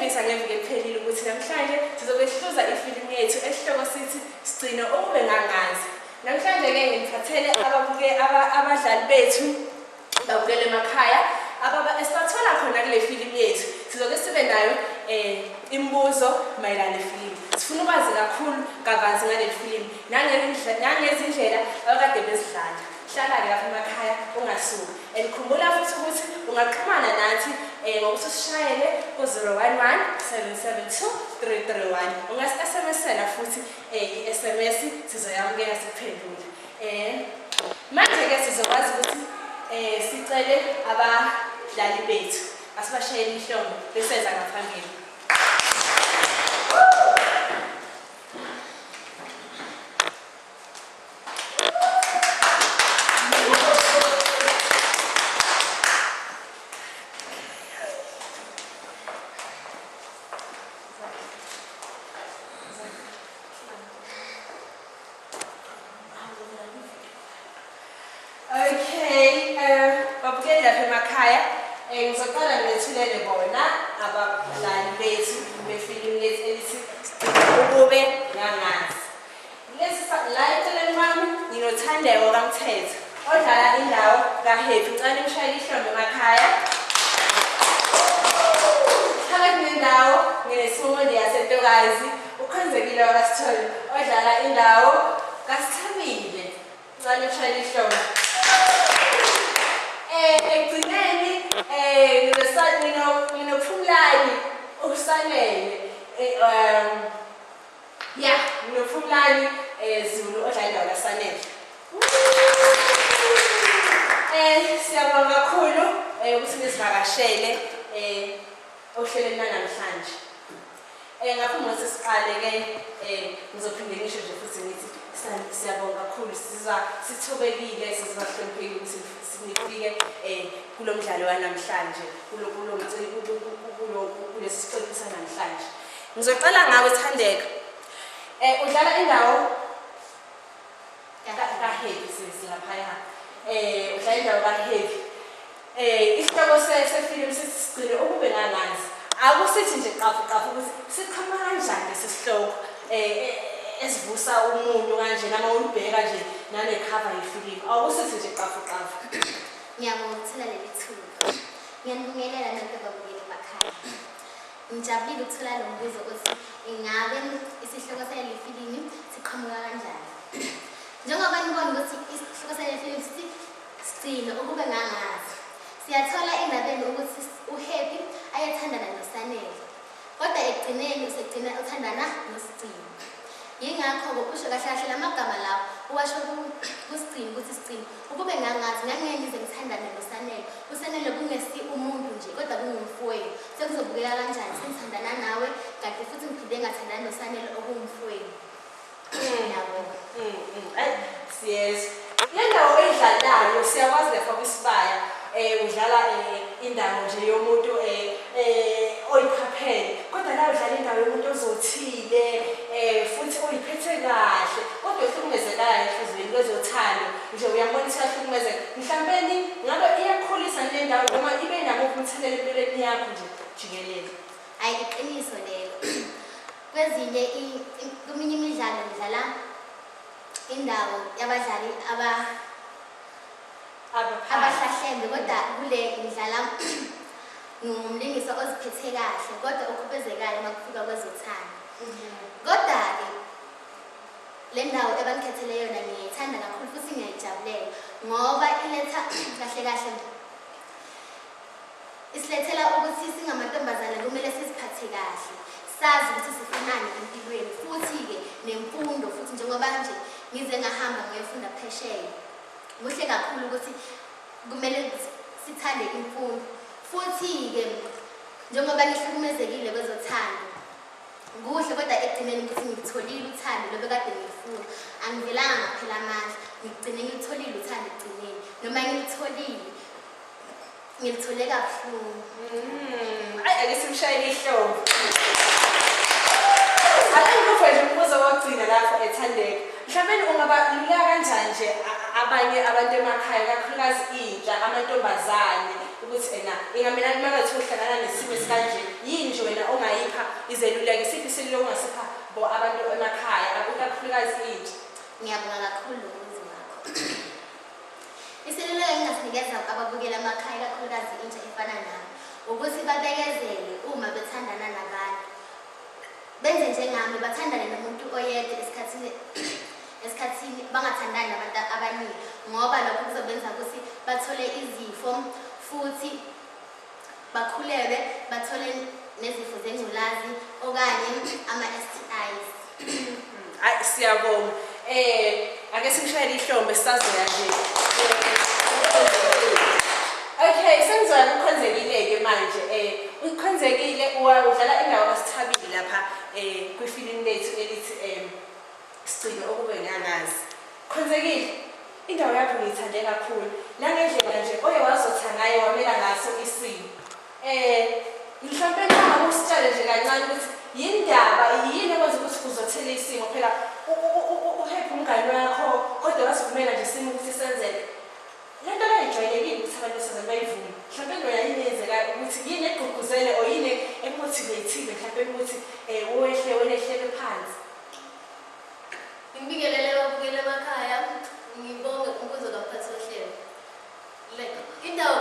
Ngiyatshengisa ngeviki eliphelile ukuthi namhlanje sizobe sihluza ifilimu yethu esihloko sithi Sigcine Ukube Ngangazi. Namhlanje ke ngiphathele abadlali bethu babukele emakhaya esibathola khona kule filimu yethu. Sizoke sibe nayo imibuzo mayelana nefilimu. Sifuna ukwazi kakhulu kabanzi ngale filimu nangezindlela abakade bezidlala. Hlala-ke lapha emakhaya ungasuki. And khumbula futhi ukuthi ungaxhumana nathi ngokuthi usishayele ku-011 772 331. Ungasi-SMS-ela futhi i-SMS sizoyamukela sikuphendule. Manje-ke sizokwazi ukuthi sicele abadlali bethu asibashayele ihlombe beseza ngaphambili. Babukeli lapha emakhaya ngizoqala ngethulele bona abadlali bethu befilimu lethu elithi Ukube Ngangazi. La eceleni kwami nginoThandeko kaMthetho odlala indawo kaHappy. Ngicela nimshayele ihlombe emakhaya. Phakathi nendawo ngineSimonde yaseNtokazi uKhonzekile kaSithole odlala indawo kaSithabile. Ngicela nimshayele ihlombe. Ekugcineni nginoPhumlani uSanele nginoPhumlani Zulu odlala indawo kaSanele. Siyabonga kakhulu ukuthi nisivakashele ohlelweni namhlanje. Ngaphambi kokuthi siqale-ke ngizophinde ngisho nje futhi ngithi siyabonga kakhulu sithobekile sizibahloniphile ukuthi sinifike kulo mdlalo wanamhlanje kulesi siqephu sanamhlanje. Ngizoqala ngawe Thandeka. Udlala indawo kaHappy silaphaya. Udlala indawo kaHappy. Isihloko sefilimu sithi Sigcine Ukube Ngangazi. Akusithi nje qafu ukuthi siqhamuka kanjani lesi sihloko esivusa umuntu kanje noma ulibheka nje nanekhava yefilimu. Akusithi nje qafu. Ngiyabonga ukuthola leli thuba. Ngiyanibingelela nanto babukeli emakhaya. Ngijabulile ukuthola lo mbuzo ukuthi ingabe isihloko sale filimu siqhamuka kanjani. Njengoba nibona ukuthi isihloko sale filimu sithi Sigcine Ukube Ngangazi. Siyathola endabeni ukuthi uHappy ayethandana noSanele. Kodwa ekugcineni usegcina uthandana noSigcine. Yingakho ngokusho kahle lamagama lawo uwasho kuSigcine ukuthi Sigcine ukube ngangazi ngize ngithandane noSanele. uSanele kungesi umuntu nje kodwa kungumfowethu. Sekuzobukeka kanjani sengithandana nawe kanti futhi ngiphinde ngathandana noSanele okungumfowethu. Yabona. Siyezwa. Le ndawo oyidlalayo siyakwazi lapha kwisibaya udlala indawo nje yomuntu oyiphaphele. Kodwa la udlala indawo yomuntu ozothile futhi oyiphethe kahle kodwa ehlukumezekayo enhlizweni kwezothando nje uyambonisa ehlukumezeka. Mhlawumbe ngabe iyakhulisa le ndawo noma ibe nabo umthelela empilweni yakho nje jikelele. Hayi iqiniso lelo. Kwezinye kuminye imidlalo ngidlala indawo yabadlali abahlahlembe kodwa kule ngidlala ngumlingisi oziphethe kahle kodwa okhubezekayo makufika kwezothando. Kodwa-ke le ndawo ebangikhethele yona ngiyayithanda kakhulu futhi ngiyayijabulela ngoba iletha kahle isilethela ukuthi singamantombazane kumele siziphathe kahle, sazi ukuthi sifunani empilweni futhi-ke nemfundo futhi njengoba nje ngize ngahamba ngiyofunda phesheya. Kuhle kakhulu ukuthi kumele sithande imfundo futhi-ke njengoba ngihlukumezekile kwezothando kuhle kodwa ekugcineni ukuthi ngilitholile uthando lobe kade ngilifuna. Angivelanga ngaphela amandla ngigcine ngilitholile uthando ekugcineni noma ngilithole kabuhlungu. Ake simshayele ihlombe. Akungikho nje umbuzo wokugcina lapha eThandeka. Mhlawumbe ungabaluleka kanjani nje abanye abantu emakhaya kakhulukazi intsha amantombazane ukuthi ena ingamina kumangathi uhlangana nesimo esikanje yini nje wena ongayipha izeluleko isiphi iseluleko ongasipha bo abantu emakhaya kakhulukazi intsha? Ngiyabonga kakhulu ngokubuza ngakho. Iseluleko engingasinikeza ababukela emakhaya kakhulukazi intsha efana nami ukuthi babekezele uma bethandana nabantu. Benze njengami bathandane nomuntu oyedwa esikhathini bangathandani nabantu abaningi ngoba lokho kuzobenza ukuthi bathole izifo futhi bakhulelwe bathole nezifo zengculazi okanye ama-STIs. Hayi siyabonga. Ake simshayele ihlombe sisazoya nje. Okay, sengizoya kuKhonzekile-ke manje. uKhonzekile udlala indawo kaSithabile lapha kwifilimu lethu elithi Sigcine Okube Ngangazi. Khonzekile, indawo yakho ngiyithande kakhulu. Nangendlela nje oye wazotha ngayo wamela ngaso isimo. Mhlawumbe noma usitshele nje kancane ukuthi yindaba yini ekwenza ukuthi uzothela isimo phela uhepha umngane wakho kodwa wasivumela nje isimo ukuthi senzeke. Lento ayijwayelekile ukuthi abantu besizwe bayivume. Mhlawumbe into yayinenzeka ukuthi yini egqugquzele o yini emotivative mhlawumbe ukuthi wehlele phansi. Ngibingelele ababukeli emakhaya, ngibonge ukuzo kaphathi ohlelo. Indawo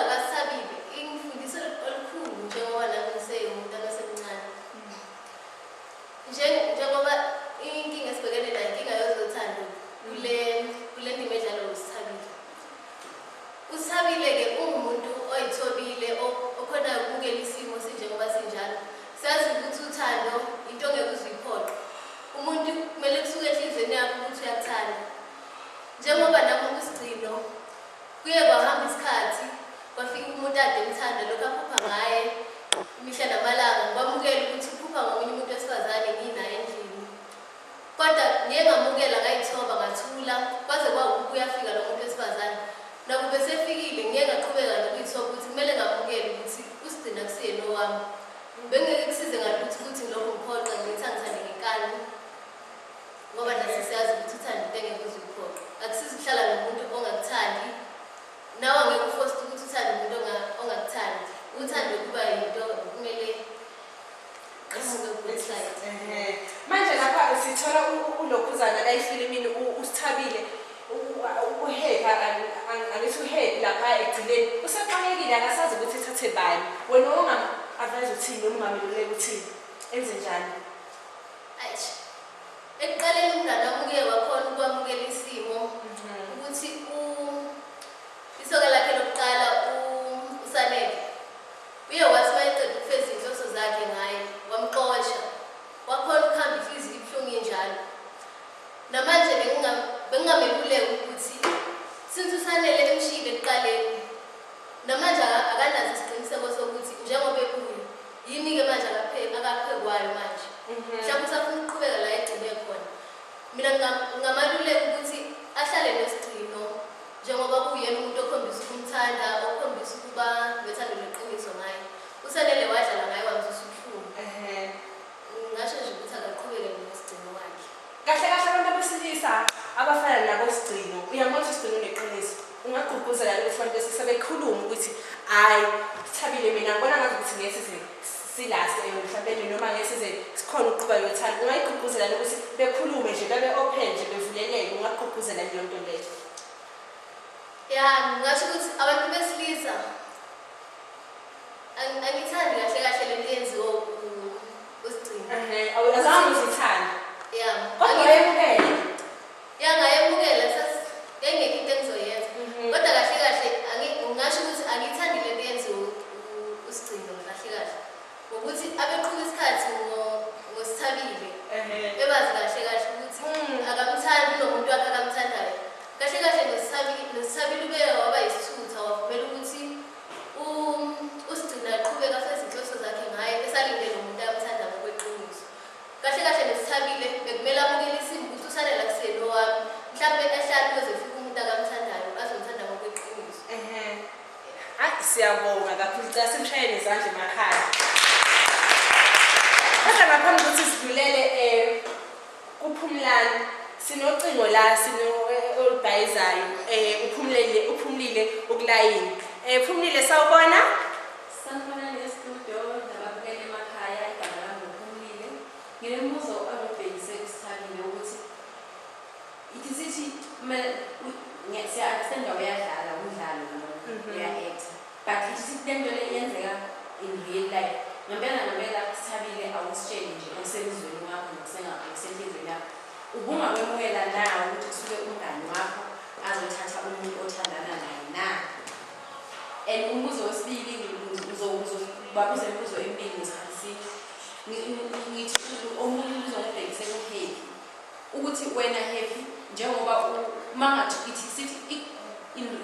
kaSithabile ingifundise olukhulu njengoba nami ngiseyomuntu abasemncane. Njengoba inkinga esibhekene nayo inkinga yezothando kule ndima edlalwa uSithabile. uSithabile-ke ungumuntu oyithobile okhona ukubukela isimo sinjengoba sinjalo. Siyazi ukuthi uthando into ongeke uzuyiphoqa. Umuntu kumele kusuke enhlizweni yakho ukuthi uyakuthanda. Njengoba nami kuSigcino kuye kwahamba isikhathi kwafika umuntu ade emthanda lokho aphupha ngaye imihla namalanga ngibamukela ukuthi uphupha ngomunye umuntu wesifazane nginaye endlini. Kodwa ngeke ngamukela ngayithoba ngathula kwaze kuyafika lo muntu wesifazane. Nakube sefikile ngeke ngaqhubeka nokuyithoba ukuthi kumele ngamukele ukuthi uSigcino akusiyena owami. Bengeke kusize ngalutho ukuthi lokho ngiphoqa ngithi angithande ngenkani ngoba nasi siyazi ukuthi uthanda into engeke uzuyiphoqa. Akusizi ukuhlala nomuntu ongakuthandi nawe angeke uforce ukuthi uthande umuntu ongakuthandi. Uthando kuba yinto kumele qhamuke ku-side. Manje lapha sithola ulokhuzana la efilimini uSithabile uhepha angithi uhepha lapha egcineni useqalekile akasazi ukuthi ethathe bani. Wena ongam-advise uthini noma ungameluleki uthini enze njani? Ekuqaleni umngane wami uke wakhona ukwamukela isimo ukuthi isoka lakhe lokuqala uSanele uye wathi wayeqeda ukufeza inhloso zakhe ngaye wamxosha wakhona ukuhamba inhliziyo ibuhlungu injalo. Namanje bengingameluleki ukuthi since uSanele emshiyile ekuqaleni namanje akanazo isiqiniseko sokuthi njengoba ebuya yini-ke manje akaphekwayo manje. Mhlawumbe usafuna ukuqhubeka la egcine khona. Mina ngingamaluleka ukuthi ahlale nesigcino njengoba kuyena umuntu okhombisa ukumthanda okhombisa ukuba nethando leqiniso ngaye. uSanele wadlala ngaye wamzisa ubuhlungu. Ngasho nje ukuthi akaqhubeke nesigcino wakhe. Kahle kahle abantu abesilisa abafana nabo Sigcino uyamona Sigcino uneqiniso ungagqugquzela ukuthi abantu besilisa bekhuluma ukuthi hayi Sithabile mina ngibona ngathi ukuthi ngeke silase mhlawumbe noma ngeke size sikhona ukuqhubeka yothando. Ungayigqugquzela ukuthi bekhulume nje babe open nje bevuleleke ungagqugquzela leyo nto leyo. Ngasho ukuthi abantu besilisa angithandi kahle kahle lento yenziwa uSigcino. Azange uzithande. Kodwa wayemukele. Ngayemukela ngengekho into engizoyenza. Kodwa kahle kahle ngasho ukuthi angiyithandi lento yenziwa uSigcino kahle kahle. Ngokuthi abeqhubeka isikhathi ngoSithabile. Ebazi kahle kahle ukuthi akamthandi nomuntu wakhe akamthandayo. Kahle kahle noSithabile ube waba yisithutha wavumela ukuthi uSigcino aqhubeka afeze inhloso zakhe ngaye esalindele umuntu ayamthanda ngokweqiniso. Kahle kahle noSithabile bekumele amukele isimo ukuthi uSanele akusiyena owami. Mhlawumbe ehlala kuze kufike umuntu akamthandayo azomthanda ngokweqiniso. Hayi siyabonga kakhulu xa simshayele izandla emakhaya. Kodwa ngaphambi kokuthi sidlulele kuPhumlani sinocingo la olubhayizayo uphumlile ukulayini. Phumlile sawubona? Sanibona ngestudio nababukeli siya-understand uyadlala umdlalo uya-actor, but lento le yenzeka in real life. Ngempela sithabile awusitsheli nje okusemizweni wakho nokusenhlizweni yakho. Ubungakwemukela nawe ukuthi kusuke umngani wakho azothatha umuntu othandana naye na. And umbuzo wesibili babuze imibuzo emibili ngesikhathi ngithi omunye umbuzo ngibhekise ku-happy ukuthi wena happy njengoba mangathi ithi sithi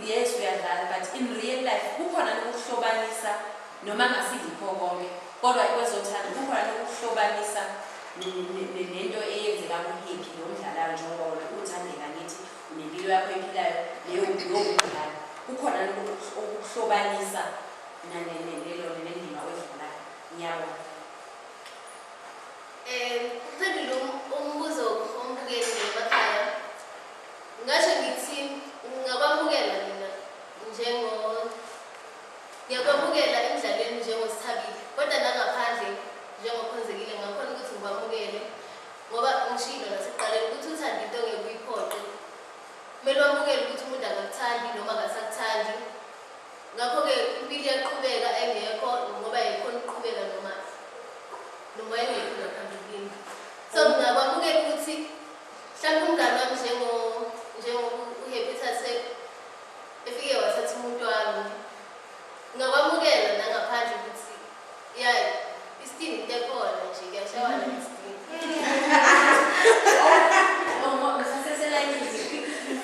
yes uyadlala but in real life kukhona nokuhlobanisa noma ngasikho konke kodwa kwezothando kukhona nokuhlobanisa nento eyenzeka ku-happy nomdlalayo njengoba wona uthandeka ngithi nempilo yakho ephilayo leyo umdlalo kukhona ukuhlobanisa nendima oyidlalayo. Ngiyabona. Ukuphendula umbuzo wombukeli emakhaya, ngasho ngithi ngingabamukela mina ngiyakwamukela emidlalweni njengosithabile, kodwa nangaphandle njengokhonzekile ngakhona ukuthi ngibamukele ngoba ngishilo nasekuqaleni ukuthi uthanda into ngekuyiphoqe. Kumele wamukele ukuthi umuntu akakuthandi noma akasakuthandi. Ngakho-ke impilo iyaqhubeka engekho ngoba yikhona ukuqhubeka noma engekho ngaphambilini. So ngingakwamukela ukuthi mhlawumbe umngani wami njengo-Happy Thathe efike wathatha umuntu wami, ngingakwamukela nangaphandle ukuthi ya isitini into ekhona nje kuyashawana nesitini.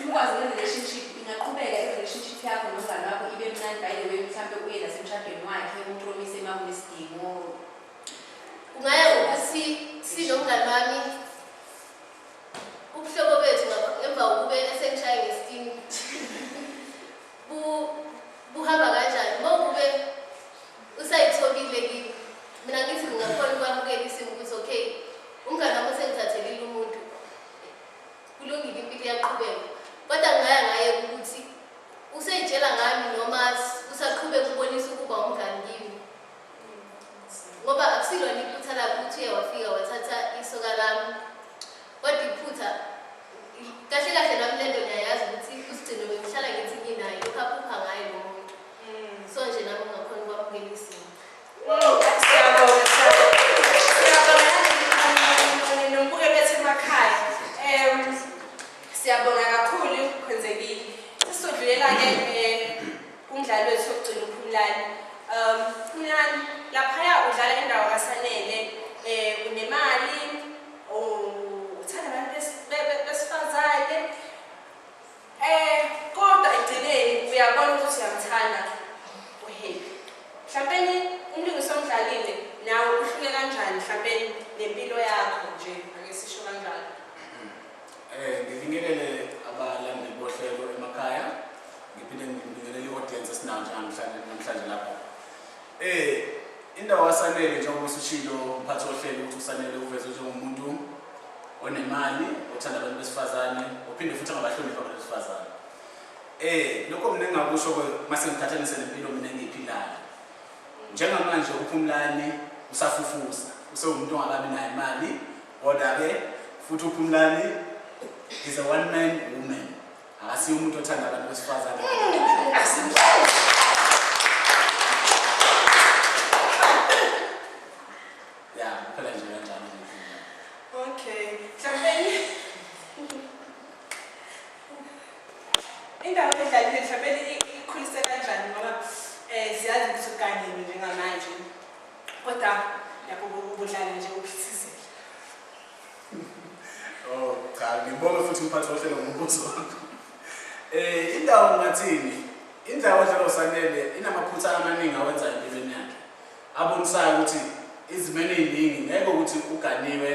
Ukwazi relationship ingaqhubeka relationship yakho nomngani wakho ibe mnandi by the way mhlambe uye nasemshadweni wakhe umpromise makunesidingo. Kungaya ukuthi sinomngani wami ubuhlobo bethu ngemva kokube esengishaya ngesitini buhamba kanjani mawukube usayithobile kimi. Mina ngithi ngingakhona ukwamukela isimo ukuthi okay umngani wami usengithathelile umuntu kulungile impilo iyaqhubeka, kodwa ngaye ukuthi useyitshela ngami noma usaqhubeka ukubonisa ukuba umngani kimi ngoba akusilona iphutha lakho ukuthi uye wafika wathatha isoka lami, kodwa iphutha kahle kahle nami lento ngiyayazi ukuthi usigcino bengihlala ngithi nginayo ukhaphuka ngayo lo muntu. So nje nami ngakhona ukwamukela isimo. Siyabonga nombukeli wethu emakhaya. Siyabonga kakhulu Khonzekile. Sisodlulela-ke kumdlalo wethu wokugcina uPhumlani. Phumlani laphaya udlala indawo kaSanele, unemali, uthanda abantu besifazane. Kodwa ekugcineni uyabona ukuthi uyamthanda uHappy. Mhlawumbe umlingisi omdlalile nawe uhluke kanjani mhlawumbe nempilo yakho nje ake sisho kanjalo. Ngibingelele abalandeli bohlelo emakhaya, ngiphinde ngibingelele i-audience esinayo namhlanje lapha. Indawo kaSanele njengoba usishilo umphathi wohlelo ukuthi uSanele uvezwe njengomuntu onemali, othanda abantu besifazane, uphinde futhi angabahloniphi abantu besifazane. Lokho mina engingakusho mase ngikhathalise nempilo mina engiyiphilayo. Njengamanje uPhumlani usafufusa, usewumuntu ongakabi nayo imali, kodwa-ke futhi uPhumlani is a one-man woman. Akasiyo umuntu othanda abantu besifazane. Yeah, phela nje kanjani. Okay. Mhlawumbe indawo edlalile mhlawumbe ikhulise kanjani ngoba siyazi ukuthi uganile njengamanje. Kodwa lapho ubudlala nje uphithizile. Oh, cha ngibonga futhi umphathi wohlelo ngombuzo wakho. Indawo ngathini? Indawo edlala uSanele inamaphutha amaningi awenza empilweni yakhe. Abonisayo ukuthi izimene eziningi ngeke ukuthi uganiwe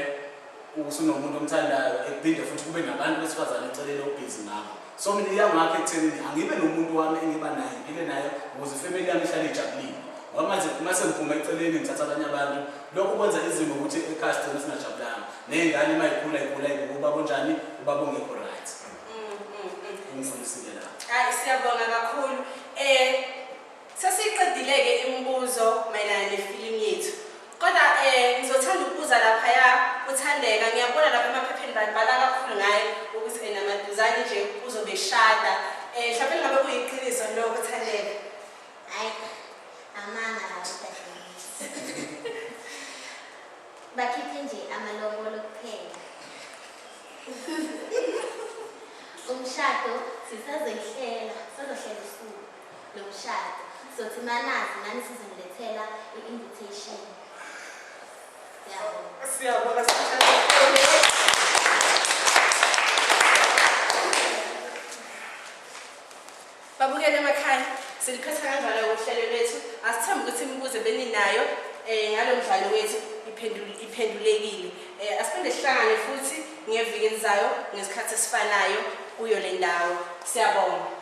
usunomuntu omthandayo ephinde futhi kube nabantu besifazane eceleni obhizi ngakho. So mina iyangakho ekuthenini angibe nomuntu wami engiba naye ngile naye ukuze ifamily yami ihlale ijabulile. Ngoba mase ngiphuma eceleni ngithatha abanye abantu lokho kwenza izimo ukuthi ekhaya sigcine singajabulanga. Nezingane mayikhula ubaba onjani ubaba ongekho right. Ungifundisile la. Hayi siyabonga kakhulu. Sesiqedile-ke imibuzo mayelana nefilimu yethu. Kodwa ngizothanda ukubuza lapha ya uthandeka ngiyabona lapha emaphepheni babhala kakhulu ngaye ukuthi enamaduzane nje uzobe shada. Mhlawumbe ngabe kuyiqiniso lokho Thandeka. Hayi, amanga lawo dadewethu. Bakhiphe nje amalobolo kuphela. Umshado sisazohlela usuku lomshado. Sothi manazi nani sizomlethela i-invitation. Yabo. Siyabonga sishadile. Babukele emakhaya, siliphetha kanjalo uhlelo lwethu. Asithembe ukuthi imibuzo beninayo ngalo mdlalo wethu iphendulekile. Asiphinde sihlangane futhi ngeviki elizayo ngesikhathi esifanayo kuyo le ndawo. Siyabonga.